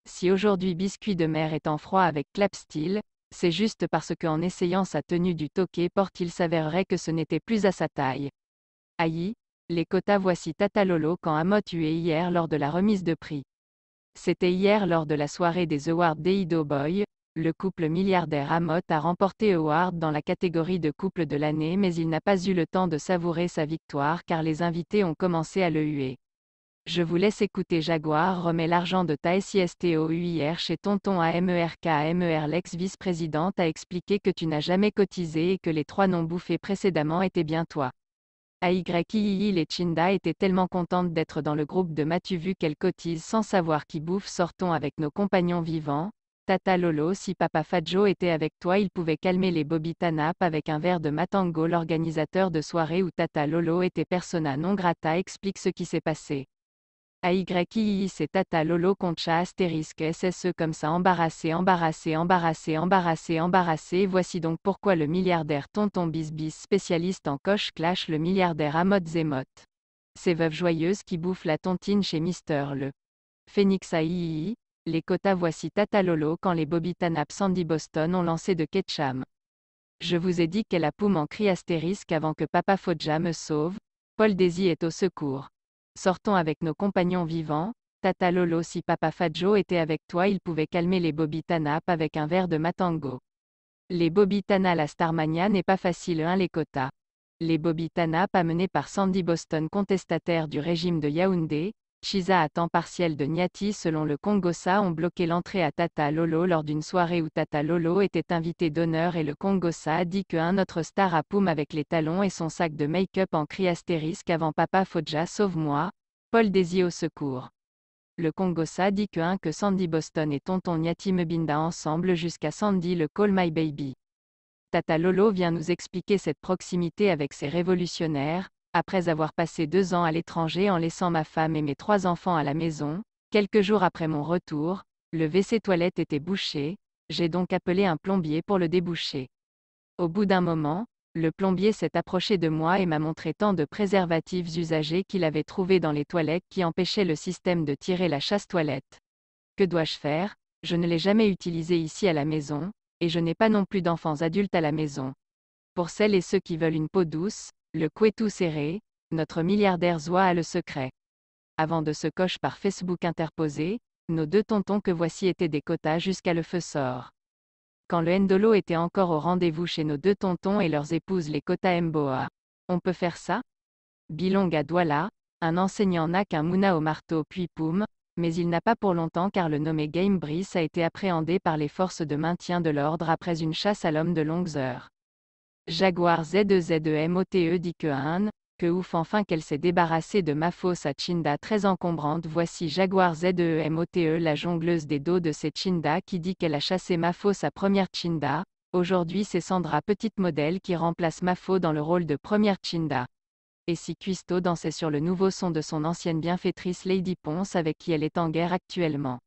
Si aujourd'hui Biscuit de mer est en froid avec Clapsteel, c'est juste parce qu'en essayant sa tenue du Toqué Port il s'avérerait que ce n'était plus à sa taille. Aïe, les quotas voici Tata Lolo quand Amot eu hier lors de la remise de prix. C'était hier lors de la soirée des Awards d'Eido Boy, le couple milliardaire Amot a remporté Award dans la catégorie de couple de l'année mais il n'a pas eu le temps de savourer sa victoire car les invités ont commencé à le huer. Je vous laisse écouter Jaguar remet l'argent de ta SISTO hier chez Tonton AMERK l'ex-vice-présidente a expliqué que tu n'as jamais cotisé et que les 3 noms bouffés précédemment étaient bien toi. AYII les Chinda étaient tellement contentes d'être dans le groupe de M'as-tu vu qu'elle cotise sans savoir qui bouffe sortons avec nos compagnons vivants. Tata Lolo si Papa Fadjo était avec toi il pouvait calmer les Bobby Tanap avec un verre de Matango l'organisateur de soirée où Tata Lolo était persona non grata explique ce qui s'est passé. AYII c'est Tata Lolo Concha astérisque SSE comme ça embarrassé voici donc pourquoi le milliardaire Tonton Bisbis spécialiste en coche clash le milliardaire Amot Zemot. Ces veuves joyeuses qui bouffent la tontine chez Mister le Phoenix AII, les quotas voici Tata Lolo quand les Bobby Tanap Sandy Boston ont lancé de Ketcham. Je vous ai dit qu'elle a poum en cri astérisque avant que Papa Fodja me sauve, Paul Daisy est au secours. Sortons avec nos compagnons vivants, Tata Lolo si Papa Fadjo était avec toi il pouvait calmer les Bobby Tanap avec un verre de Matango. Les Bobby Tana la Starmania n'est pas facile les quotas. Les Bobby Tanap amenés par Sandy Boston contestataire du régime de Yaoundé, Chiza à temps partiel de Nyati selon le Congossa ont bloqué l'entrée à Tata Lolo lors d'une soirée où Tata Lolo était invité d'honneur et le Congossa a dit qu'un autre star a poum avec les talons et son sac de make-up en cri astérisque avant Papa Fodja sauve-moi, Paul Daisy au secours. Le Congossa dit que Sandy Boston et Tonton Nyati Mebinda ensemble jusqu'à Sandy le Call My Baby. Tata Lolo vient nous expliquer cette proximité avec ses révolutionnaires. Après avoir passé 2 ans à l'étranger en laissant ma femme et mes 3 enfants à la maison, quelques jours après mon retour, le WC toilette était bouché, j'ai donc appelé un plombier pour le déboucher. Au bout d'un moment, le plombier s'est approché de moi et m'a montré tant de préservatifs usagés qu'il avait trouvés dans les toilettes qui empêchaient le système de tirer la chasse-toilette. Que dois-je faire? Je ne l'ai jamais utilisé ici à la maison, et je n'ai pas non plus d'enfants adultes à la maison. Pour celles et ceux qui veulent une peau douce, le couetou serré, notre milliardaire Zoa a le secret. Avant de se coche par Facebook interposé, nos 2 tontons que voici étaient des quotas jusqu'à le feu sort. Quand le Ndolo était encore au rendez-vous chez nos 2 tontons et leurs épouses les quotas Mboa. On peut faire ça? Bilong à Douala, un enseignant n'a qu'un mouna au marteau puis poum, mais il n'a pas pour longtemps car le nommé Game Brice a été appréhendé par les forces de maintien de l'ordre après une chasse à l'homme de longues heures. Jaguar ZEZEMOTE dit que ouf enfin qu'elle s'est débarrassée de ma fausse à Chinda très encombrante voici Jaguar ZEMOTE la jongleuse des dos de ces Chinda qui dit qu'elle a chassé ma fausse à première Chinda, aujourd'hui c'est Sandra petite modèle qui remplace Mafo dans le rôle de première Chinda. Et si Cuisto dansait sur le nouveau son de son ancienne bienfaitrice Lady Ponce avec qui elle est en guerre actuellement.